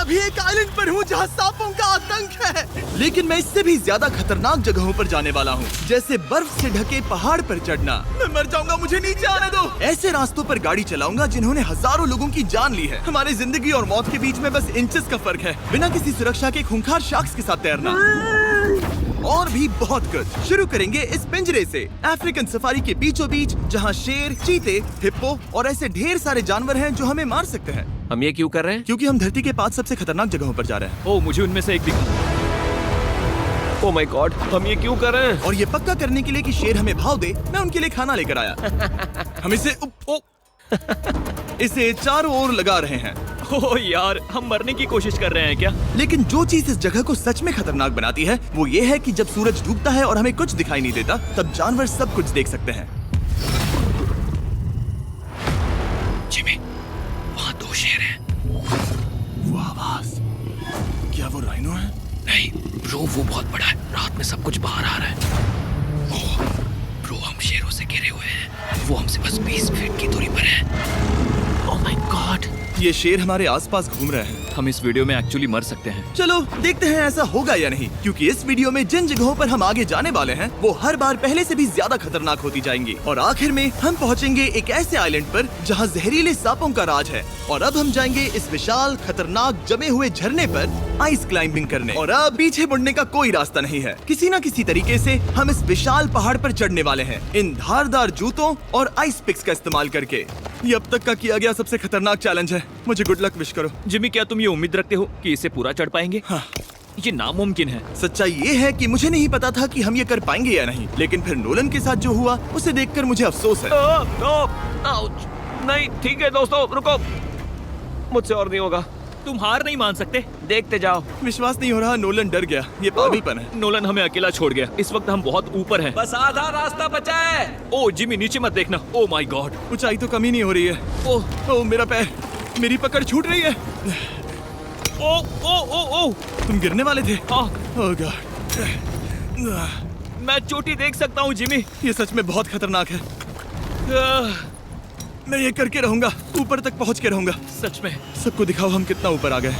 अभी एक आइलैंड पर हूँ जहाँ सांपों का आतंक है, लेकिन मैं इससे भी ज्यादा खतरनाक जगहों पर जाने वाला हूँ, जैसे बर्फ से ढके पहाड़ पर चढ़ना। मैं मर जाऊंगा, मुझे नीचे आने दो। ऐसे रास्तों पर गाड़ी चलाऊंगा जिन्होंने हजारों लोगों की जान ली है। हमारी जिंदगी और मौत के बीच में बस इंचेस का फर्क है। बिना किसी सुरक्षा के खूंखार शार्क्स के साथ तैरना और भी बहुत कुछ। शुरू करेंगे इस पिंजरे से, अफ्रीकन सफारी के बीचों बीच, जहाँ शेर, चीते, हिप्पो और ऐसे ढेर सारे जानवर हैं जो हमें मार सकते हैं। हम ये क्यों कर रहे हैं? क्योंकि हम धरती के 5 सबसे खतरनाक जगहों पर जा रहे हैं। ओह, मुझे उनमें से एक दिखा। ओह माय गॉड, हम ये क्यों कर रहे हैं? और ये पक्का करने के लिए कि शेर हमें भाव दे, मैं उनके लिए खाना लेकर आया। हम इसे चारों ओर लगा रहे हैं। ओह यार, हम मरने की कोशिश कर रहे हैं क्या? लेकिन जो चीज इस जगह को सच में खतरनाक बनाती है वो ये है कि जब सूरज डूबता है और हमें कुछ दिखाई नहीं देता, तब जानवर सब कुछ देख सकते हैं। जिमी, वहाँ 2 शेर हैं। वो आवाज, क्या वो राइनो है? नहीं ब्रो, वो बहुत बड़ा है। रात में सब कुछ बाहर आ रहा है। ओह ब्रो, हम शेरों से घिरे हुए हैं। वो हमसे बस 20 फीट की दूरी पर है। ओह माय गॉड, ये शेर हमारे आसपास घूम रहे हैं। हम इस वीडियो में एक्चुअली मर सकते हैं। चलो देखते हैं ऐसा होगा या नहीं, क्योंकि इस वीडियो में जिन जगहों पर हम आगे जाने वाले हैं वो हर बार पहले से भी ज्यादा खतरनाक होती जाएंगी। और आखिर में हम पहुंचेंगे एक ऐसे आइलैंड पर जहां जहरीले सांपों का राज है। और अब हम जाएंगे इस विशाल, खतरनाक, जमे हुए झरने पर आइस क्लाइंबिंग करने। और अब पीछे मुड़ने का कोई रास्ता नहीं है। किसी न किसी तरीके से हम इस विशाल पहाड़ पर चढ़ने वाले हैं, इन धारदार जूतों और आइस पिक्स का इस्तेमाल करके। ये अब तक का किया गया सबसे खतरनाक चैलेंज है। मुझे गुड लक विश करो। जिमी, क्या तुम ये उम्मीद रखते हो कि इसे पूरा चढ़ पाएंगे? हाँ। ये नामुमकिन है। सच्चाई ये है कि मुझे नहीं पता था कि हम ये कर पाएंगे या नहीं, लेकिन फिर नोलन के साथ जो हुआ उसे देखकर मुझे अफसोस है। आउच। नहीं ठीक है दोस्तों, रुको, मुझसे और नहीं होगा। तुम हार नहीं मान सकते। देखते जाओ। विश्वास नहीं हो रहा, नोलन डर गया। ये पागलपन है। नोलन हमें अकेला छोड़ गया। इस वक्त हम बहुत ऊपर हैं। बस आधा रास्ता बचा है। ओह जिमी, नीचे मत देखना। Oh my God. ऊंचाई तो कमी नहीं हो रही है। ओह मेरा पैर, मेरी पकड़ छूट रही है। ओह ओह ओह ओह, तुम गिरने वाले थे। आह, ओह गॉड। मैं चोटी देख सकता हूँ जिमी। ये सच में बहुत खतरनाक है। आह, मैं ये करके रहूंगा, ऊपर तक पहुंच के रहूंगा। सच में। सबको दिखाओ हम कितना ऊपर आ गए।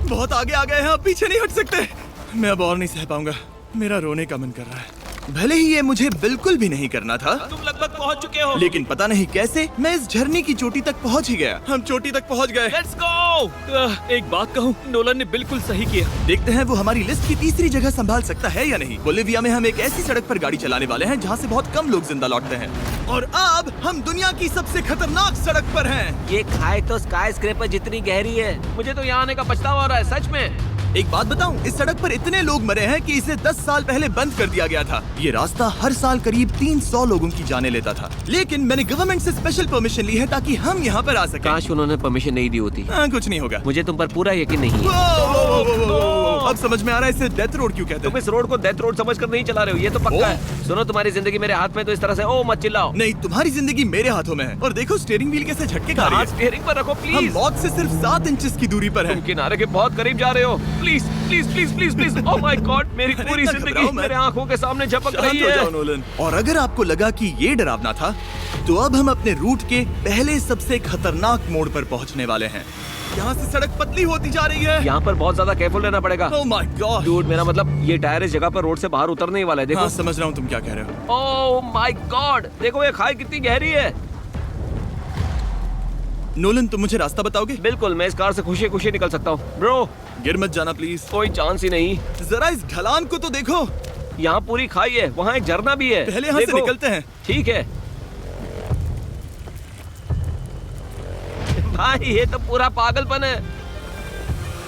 बहुत आगे आ गए हैं, अब पीछे नहीं हट सकते। मैं अब और नहीं सह पाऊंगा, मेरा रोने का मन कर रहा है। भले ही ये मुझे बिल्कुल भी नहीं करना था, तुम लगभग पहुंच चुके हो। लेकिन पता नहीं कैसे मैं इस झरने की चोटी तक पहुंच ही गया। हम चोटी तक पहुंच गए। Let's go. एक बात कहूँ, नोलन ने बिल्कुल सही किया। देखते हैं वो हमारी लिस्ट की तीसरी जगह संभाल सकता है या नहीं। बोलिविया में हम एक ऐसी सड़क पर गाड़ी चलाने वाले हैं जहाँ से बहुत कम लोग जिंदा लौटते हैं। और अब हम दुनिया की सबसे खतरनाक सड़क पर हैं। ये खाई तो स्काई स्क्रैपर जितनी गहरी है। मुझे तो यहाँ आने का पछतावा हो रहा है, सच में। एक बात बताऊं, इस सड़क पर इतने लोग मरे हैं कि इसे 10 साल पहले बंद कर दिया गया था। ये रास्ता हर साल करीब 300 लोगों की जाने लेता था, लेकिन मैंने गवर्नमेंट से स्पेशल परमिशन ली है ताकि हम यहाँ पर आ सकें। काश उन्होंने परमिशन नहीं दी होती। कुछ नहीं होगा। मुझे तुम पर पूरा यकीन नहीं है। अब समझ में आ रहा है इसे डेथ रोड क्यों कहते तुम हैं। इस रोड को डेथ रोड समझकर नहीं चला रहे हो, ये तो पक्का है। सुनो, तुम्हारी जिंदगी मेरे हाथ में, तो इस तरह से ओ मत चिल्लाओ। नहीं, तुम्हारी जिंदगी मेरे हाथों में है। और देखो स्टीयरिंग व्हील कैसे झटके खा रही हाथ है। स्टीयरिंग पर रखो हम प्लीज। मौत से सिर्फ 7 इंचेस की दूरी पर तुम हैं। किनारे के बहुत करीब जा रहे हो। Please please please please please. Oh my God, मेरी अरे पूरी इतना जिंदगी घबराओ मत। मेरे आंखों के सामने झपक शांत रही हो जाओ है। नोलन। और अगर आपको लगा कि ये डरावना था, तो अब हम अपने रूट के पहले सबसे खतरनाक मोड़ पर पहुंचने वाले हैं। यहाँ से सड़क पतली होती जा रही है। यहाँ पर बहुत ज्यादा केयरफुल रहना पड़ेगा। Oh my God. डूड, मेरा मतलब ये टायर इस जगह पर रोड से बाहर उतरने ही वाला है। देखो। हाँ, समझ रहा हूँ तुम क्या कह रहे हो। ओह माय गॉड, देखो ये खाई कितनी गहरी है। नोलन, तुम मुझे रास्ता बताओगे? बिल्कुल, मैं इस कार से खुशी खुशी निकल सकता हूँ। ब्रो, गिर मत जाना प्लीज। कोई चांस ही नहीं। जरा इस ढलान को तो देखो। यहाँ पूरी खाई है, वहाँ एक झरना भी है। पहले यहाँ से देखो। निकलते हैं। ठीक है भाई, ये तो पूरा पागलपन है।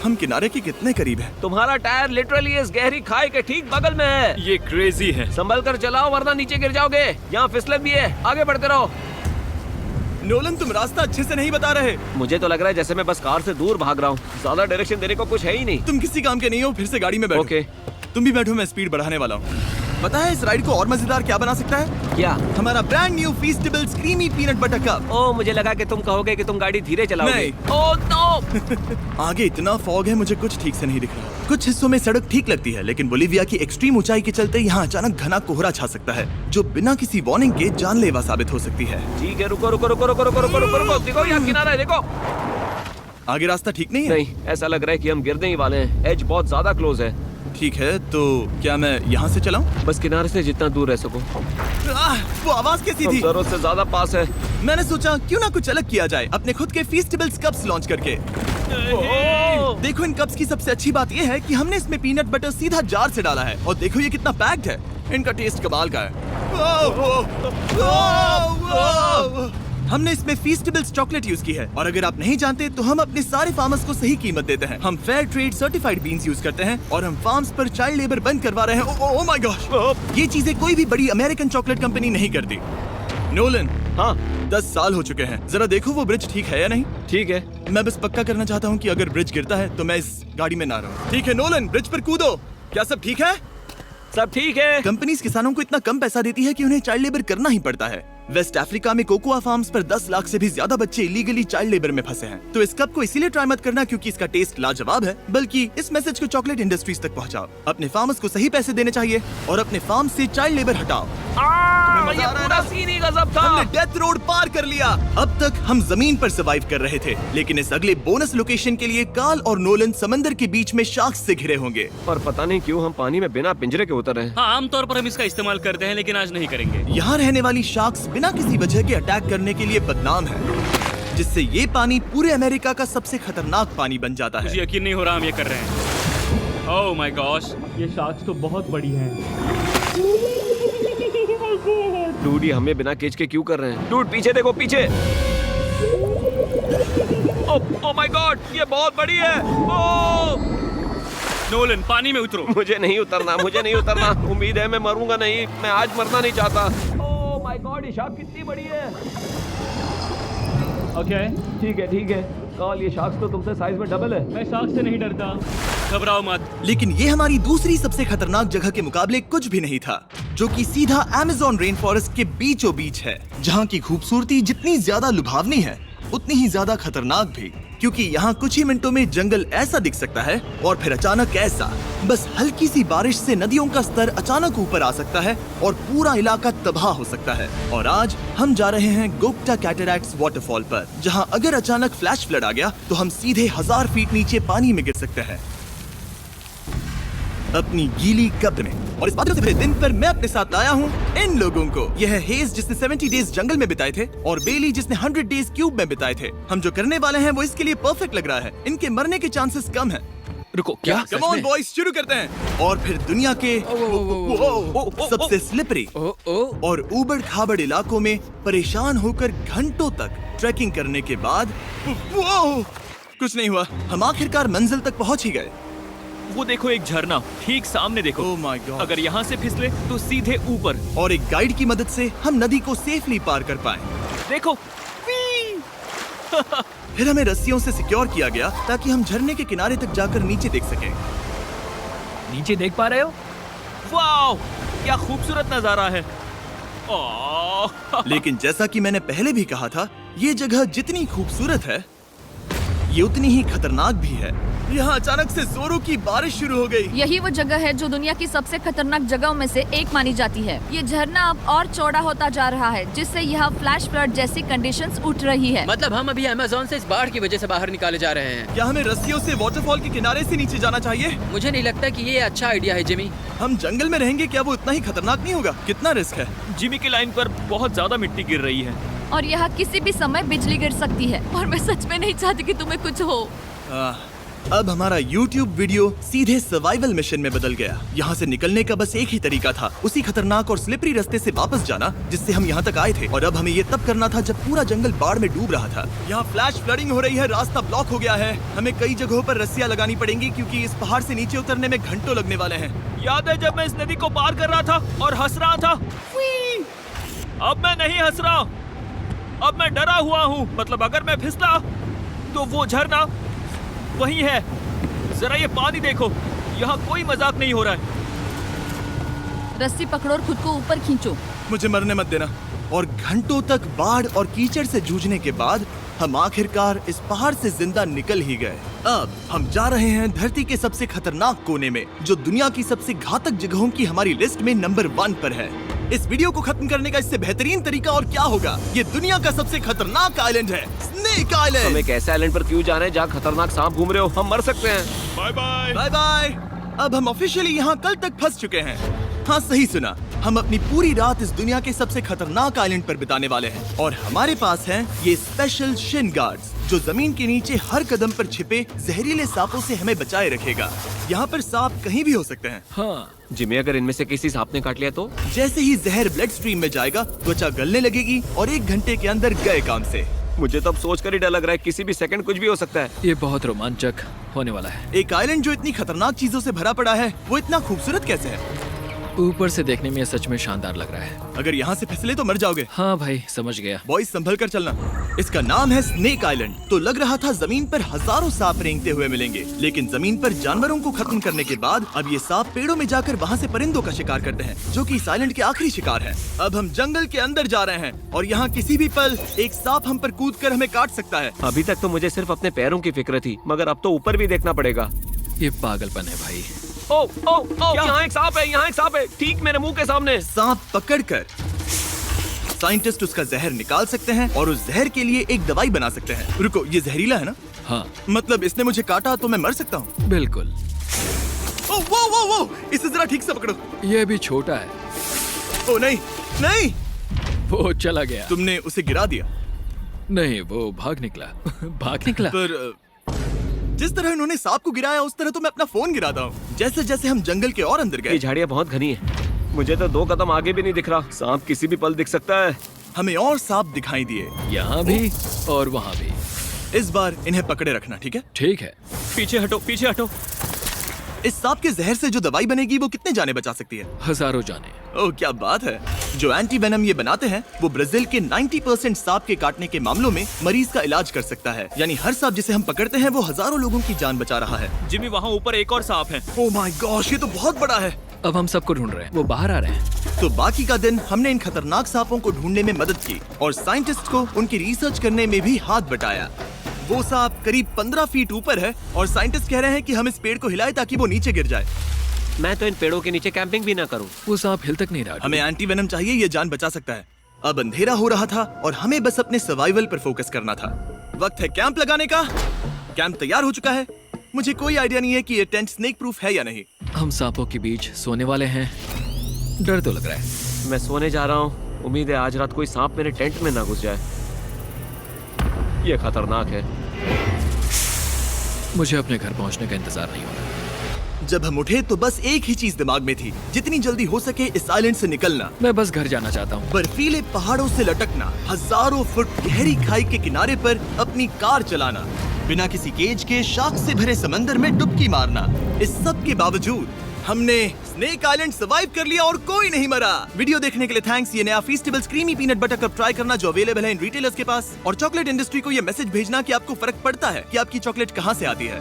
हम किनारे के कितने करीब हैं? तुम्हारा टायर लिटरली इस गहरी खाई के ठीक बगल में है। ये क्रेजी है। संभल कर चलाओ वरना नीचे गिर जाओगे। यहाँ फिसलन भी है, आगे बढ़ते रहो। नोलन, तुम रास्ता अच्छे से नहीं बता रहे। मुझे तो लग रहा है जैसे मैं बस कार से दूर भाग रहा हूँ। ज्यादा डायरेक्शन देने को कुछ है ही नहीं। तुम किसी काम के नहीं हो, फिर से गाड़ी में बैठो। ओके। तुम भी बैठो, मैं स्पीड बढ़ाने वाला हूँ। पता है इस राइड को और मजेदार क्या बना सकता है? क्या? हमारा brand new Feastables creamy peanut butter cup. Oh, मुझे लगा कि तुम कहोगे कि तुम गाड़ी धीरे चलाओगे। नहीं। Oh no. आगे इतना फॉग है, मुझे कुछ ठीक से नहीं दिख रहा। कुछ हिस्सों में सड़क ठीक लगती है, लेकिन बोलिविया की एक्सट्रीम ऊंचाई के चलते यहाँ अचानक घना कोहरा छा सकता है, जो बिना किसी वार्निंग के जानलेवा साबित हो सकती है। ठीक है, रुको रुको रुको रुको रुको रुको रुको रुको। देखो यहाँ किनारा है, देखो। आगे रास्ता ठीक नहीं है? नहीं, ऐसा लग रहा है कि हम गिरने ही वाले हैं। एज बहुत ज्यादा क्लोज है। ठीक है, तो क्या मैं यहाँ से चलाऊं? बस किनारे से जितना दूर रह सको। वो आवाज कैसी हम थी? जरूरत से ज्यादा पास है। मैंने सोचा क्यों ना कुछ अलग किया जाए, अपने खुद के फीस्टेबल्स कप्स लॉन्च करके। देखो, इन कप्स की सबसे अच्छी बात ये है कि हमने इसमें पीनट बटर सीधा जार से डाला है, और देखो ये कितना पैक्ड है। इनका टेस्ट कमाल का है। हमने इसमें फीस्टेबल्स चॉकलेट यूज की है, और अगर आप नहीं जानते तो हम अपने सारे फार्मर्स को सही कीमत देते हैं। हम fair trade certified beans use करते हैं, और हम फार्म्स पर चाइल्ड लेबर बंद करवा रहे हैं। ओह माय गॉश, ये चीजें कोई भी बड़ी अमेरिकन चॉकलेट कंपनी नहीं करती। नोलन, हाँ 10 साल हो चुके हैं, जरा देखो वो ब्रिज ठीक है या नहीं। ठीक है। मैं बस पक्का करना चाहता हूँ कि अगर ब्रिज गिरता है तो मैं इस गाड़ी में ना रहूं। ठीक है नोलन, ब्रिज पर कूदो। क्या सब ठीक है? सब ठीक है। कंपनीज किसानों को इतना कम पैसा देती है कि उन्हें चाइल्ड लेबर करना ही पड़ता है। वेस्ट अफ्रीका में कोकोआ फार्म्स पर 10 लाख से भी ज्यादा बच्चे इलीगली चाइल्ड लेबर में फंसे हैं। तो इस कप को इसीलिए ट्राई मत करना क्योंकि इसका टेस्ट लाजवाब है, बल्कि इस मैसेज को चॉकलेट इंडस्ट्रीज तक पहुंचाओ। अपने फार्मर्स को सही पैसे देने चाहिए और अपने फार्म से चाइल्ड लेबर हटाओ। ये पूरा सीन ही गजब था। हमने डेथ रोड पार कर लिया। अब तक हम जमीन पर सर्वाइव कर रहे थे, लेकिन इस अगले बोनस लोकेशन के लिए कार्ल और नोलन समंदर के बीच में शार्क्स से घिरे होंगे। और पता नहीं क्यों हम पानी में बिना पिंजरे के उतर रहे हैं। हाँ, आमतौर पर हम इसका इस्तेमाल करते हैं, लेकिन आज नहीं करेंगे। यहाँ रहने वाली शार्क्स बिना किसी वजह के अटैक करने के लिए बदनाम है, जिससे ये पानी पूरे अमेरिका का सबसे खतरनाक पानी बन जाता मुझे है। यकीन नहीं हो रहा हम ये कर रहे हैं। ओह माय गॉश, ये शार्क्स तो बहुत बड़ी हैं। डूड, ये हमें बिना केज के क्यों कर रहे हैं? डूड पीछे देखो, पीछे। ओह माय गॉड, ये बहुत बड़ी है। ओह नोलन, पानी में उतरो। मुझे नहीं उतरना, मुझे नहीं उतरना। उम्मीद है मैं मरूंगा नहीं। मैं आज मरना नहीं चाहता। ओह माय गॉड, ये शार्क कितनी बड़ी है। ओके, ठीक है, ठीक है। कार्ल, ये शार्क तो तुमसे साइज में डबल है। मैं शार्क से नहीं डरता, घबराओ मत। लेकिन ये हमारी दूसरी सबसे खतरनाक जगह के मुकाबले कुछ भी नहीं था, जो कि सीधा अमेज़न रेन फॉरेस्ट के बीचों बीच है, जहाँ की खूबसूरती जितनी ज्यादा लुभावनी है उतनी ही ज्यादा खतरनाक भी, क्योंकि यहाँ कुछ ही मिनटों में जंगल ऐसा दिख सकता है और फिर अचानक ऐसा। बस हल्की सी बारिश से नदियों का स्तर अचानक ऊपर आ सकता है और पूरा इलाका तबाह हो सकता है। और आज हम जा रहे हैं गोप्टा कैटरैक्ट्स वाटरफॉल पर, जहाँ अगर अचानक फ्लैश फ्लड आ गया तो हम सीधे 1000 फीट नीचे पानी में गिर सकते हैं, अपनी गीली कब्र में। और इस बादलों से भरे दिन पर मैं अपने साथ लाया हूँ इन लोगों को। यह है हेज, जिसने 70 डेज जंगल में बिताए थे, और बेली, जिसने 100 डेज क्यूब में बिताए थे। हम जो करने वाले हैं वो इसके लिए परफेक्ट लग रहा है। इनके मरने के चांसेस कम हैं। रुको, क्या? कम ऑन बॉयज, शुरू करते हैं। और फिर दुनिया के सबसे स्लिपरी और ऊबड़ खाबड़ इलाकों में परेशान होकर घंटों तक ट्रैकिंग करने के बाद कुछ नहीं हुआ। हम आखिरकार मंजिल तक पहुंच ही गए। वो देखो, एक झरना ठीक सामने देखो। Oh my God! अगर यहाँ से फिसले तो सीधे ऊपर। और एक गाइड की मदद से हम नदी को सेफली पार कर पाए। देखो। फिर हमें रस्सियों से सिक्योर किया गया ताकि हम झरने के किनारे तक जाकर नीचे देख सकें। नीचे देख पा रहे हो? वाओ, क्या खूबसूरत नजारा है। ओह। लेकिन जैसा कि मैंने पहले भी कहा था, ये जगह जितनी खूबसूरत है ये उतनी ही खतरनाक भी है। यहाँ अचानक से जोरों की बारिश शुरू हो गई। यही वो जगह है जो दुनिया की सबसे खतरनाक जगहों में से एक मानी जाती है। ये झरना अब और चौड़ा होता जा रहा है, जिससे यहाँ फ्लैश फ्लड जैसी कंडीशंस उठ रही है। मतलब हम अभी अमेज़न से इस बाढ़ की वजह से बाहर निकाले जा रहे हैं। क्या हमें रस्सियों से वाटरफॉल के किनारे से नीचे जाना चाहिए? मुझे नहीं लगता कि ये अच्छा आइडिया है जिमी। हम जंगल में रहेंगे, क्या वो उतना ही खतरनाक नहीं होगा? कितना रिस्क है? जिमी की लाइन पर बहुत ज्यादा मिट्टी गिर रही है। और यहाँ किसी भी समय बिजली गिर सकती है, और मैं सच में नहीं चाहती कि तुम्हें कुछ हो। अब हमारा YouTube वीडियो सीधे सर्वाइवल मिशन में बदल गया। यहाँ से निकलने का बस एक ही तरीका था, उसी खतरनाक और स्लिपरी रास्ते से वापस जाना जिससे हम यहाँ तक आए थे। और अब हमें ये तब करना था जब पूरा जंगल बाढ़ में डूब रहा था। यहाँ फ्लैश फ्लडिंग हो रही है, रास्ता ब्लॉक हो गया है। हमें कई जगहों पर रस्सियाँ लगानी पड़ेंगी क्योंकि इस पहाड़ से नीचे उतरने में घंटों लगने वाले हैं। याद है जब मैं इस नदी को पार कर रहा था और हंस रहा था? अब मैं नहीं हंस रहा, अब मैं डरा हुआ हूँ। मतलब अगर मैं फिसला तो वो झरना वही है। जरा ये पानी देखो, यहाँ कोई मजाक नहीं हो रहा है। रस्सी पकड़ो और खुद को ऊपर खींचो। मुझे मरने मत देना। और घंटों तक बाढ़ और कीचड़ से जूझने के बाद हम आखिरकार इस पहाड़ से जिंदा निकल ही गए। अब हम जा रहे हैं धरती के सबसे खतरनाक कोने में, जो दुनिया की सबसे घातक जगहों की हमारी लिस्ट में नंबर 1 पर है। इस वीडियो को खत्म करने का इससे बेहतरीन तरीका और क्या होगा? ये दुनिया का सबसे खतरनाक आइलैंड है, स्नेक हम आइलैंड। एक ऐसे आइलैंड पर क्यों जा रहे हैं जहाँ खतरनाक सांप घूम रहे हो? हम मर सकते हैं। Bye bye. Bye bye. अब हम ऑफिशियली यहाँ कल तक फंस चुके हैं। हाँ, सही सुना। हम अपनी पूरी रात इस दुनिया के सबसे खतरनाक आइलैंड पर बिताने वाले हैं और हमारे पास हैं ये स्पेशल शिन गार्ड्स जो जमीन के नीचे हर कदम पर छिपे जहरीले सांपों से हमें बचाए रखेगा। यहाँ पर सांप कहीं भी हो सकते हैं। हाँ जिमी, अगर इनमें से किसी सांप ने काट लिया तो? जैसे ही जहर ब्लड स्ट्रीम में जाएगा, त्वचा गलने लगेगी और 1 घंटे के अंदर गए काम से। मुझे तो अब सोचकर ही डर लग रहा है, किसी भी सेकंड कुछ भी हो सकता है। ये बहुत रोमांचक होने वाला है। एक आइलैंड जो इतनी खतरनाक चीजों से भरा पड़ा है, वो इतना खूबसूरत कैसे है? ऊपर से देखने में ये सच में शानदार लग रहा है। अगर यहाँ से फिसले तो मर जाओगे। हाँ भाई, समझ गया। बॉयज संभल कर चलना। इसका नाम है स्नेक आइलैंड। तो लग रहा था जमीन पर हजारों सांप रेंगते हुए मिलेंगे, लेकिन जमीन पर जानवरों को खत्म करने के बाद अब ये सांप पेड़ों में जाकर वहाँ से परिंदों का शिकार करते हैं, जो कि इस आइलैंड के आखिरी शिकार है। अब हम जंगल के अंदर जा रहे हैं और यहाँ किसी भी पल एक सांप हम पर कूद कर हमें काट सकता है। अभी तक तो मुझे सिर्फ अपने पैरों की फिक्र थी, मगर अब तो ऊपर भी देखना पड़ेगा। ये पागलपन है भाई। ओ ओ ओ, यहाँ एक सांप है, यहाँ एक सांप है, ठीक मेरे मुंह के सामने। सांप पकड़कर साइंटिस्ट उसका जहर निकाल सकते हैं और उस जहर के लिए एक दवाई बना सकते हैं। रुको, ये जहरीला है ना? हाँ मतलब इसने मुझे काटा तो मैं मर सकता हूँ? बिल्कुल। ओ वो, इसे जरा ठीक से पकड़ो। ये भी छोटा है। ओ नहीं नहीं, वो चला गया। तुमने उसे गिरा दिया। नहीं, वो भाग निकला। भाग निकला। पर जिस तरह इन्होंने सांप को गिराया, उस तरह तो मैं अपना फोन गिराता हूँ। जैसे जैसे हम जंगल के और अंदर ये गए, झाड़ियाँ बहुत घनी है, मुझे तो 2 कदम आगे भी नहीं दिख रहा। सांप किसी भी पल दिख सकता है। हमें और सांप दिखाई दिए। यहाँ भी और वहाँ भी। इस बार इन्हें पकड़े रखना, ठीक है? ठीक है। पीछे हटो, पीछे हटो। इस सांप के जहर से जो दवाई बनेगी वो कितने जाने बचा सकती है? हजारों जाने। ओह क्या बात है। जो एंटी वेनम ये बनाते हैं वो ब्राजील के 90% सांप के काटने के मामलों में मरीज का इलाज कर सकता है। यानी हर सांप जिसे हम पकड़ते हैं वो हजारों लोगों की जान बचा रहा है। जिमी, वहाँ ऊपर एक और सांप है। ओह माय गॉश, ये तो बहुत बड़ा है। अब हम सबको ढूंढ रहे हैं। वो बाहर आ रहे हैं। तो बाकी का दिन हमने इन खतरनाक सांपों को ढूंढने में मदद की और साइंटिस्ट को उनकी रिसर्च करने में भी हाथ बटाया। वो सांप करीब 15 फीट ऊपर है और साइंटिस्ट कह रहे हैं कि हम इस पेड़ को हिलाएं ताकि वो नीचे गिर जाए। मैं तो इन पेड़ों के नीचे कैंपिंग भी ना करूं। वो सांप हिल तक नहीं रहा। हमें एंटी वेनम चाहिए, ये जान बचा सकता है। अब अंधेरा हो रहा था और हमें बस अपने सर्वाइवल पर फोकस करना था। वक्त है कैंप लगाने का। कैंप तैयार हो चुका है। मुझे कोई आइडिया नहीं है कि ये टेंट स्नेक प्रूफ है या नहीं। हम सांपों के बीच सोने वाले हैं। डर तो लग रहा है। मैं सोने जा रहा हूँ। उम्मीद है आज रात कोई सांप मेरे टेंट में ना घुस जाए। ये खतरनाक है। मुझे अपने घर पहुंचने का इंतजार नहीं हो रहा। जब हम उठे तो बस एक ही चीज दिमाग में थी, जितनी जल्दी हो सके इस आइलैंड से निकलना। मैं बस घर जाना चाहता हूँ। बर्फीले पहाड़ों से लटकना, हजारों फुट गहरी खाई के किनारे पर अपनी कार चलाना, बिना किसी केज के शार्क से भरे समंदर में डुबकी मारना। इस सब के बावजूद हमने स्नेक आइलैंड सर्वाइव कर लिया और कोई नहीं मरा। वीडियो देखने के लिए थैंक्स। ये नया Feastables creamy peanut butter cup try करना जो अवेलेबल है इन रिटेलर्स के पास। और चॉकलेट इंडस्ट्री को ये मैसेज भेजना कि आपको फर्क पड़ता है कि आपकी चॉकलेट कहाँ से आती है।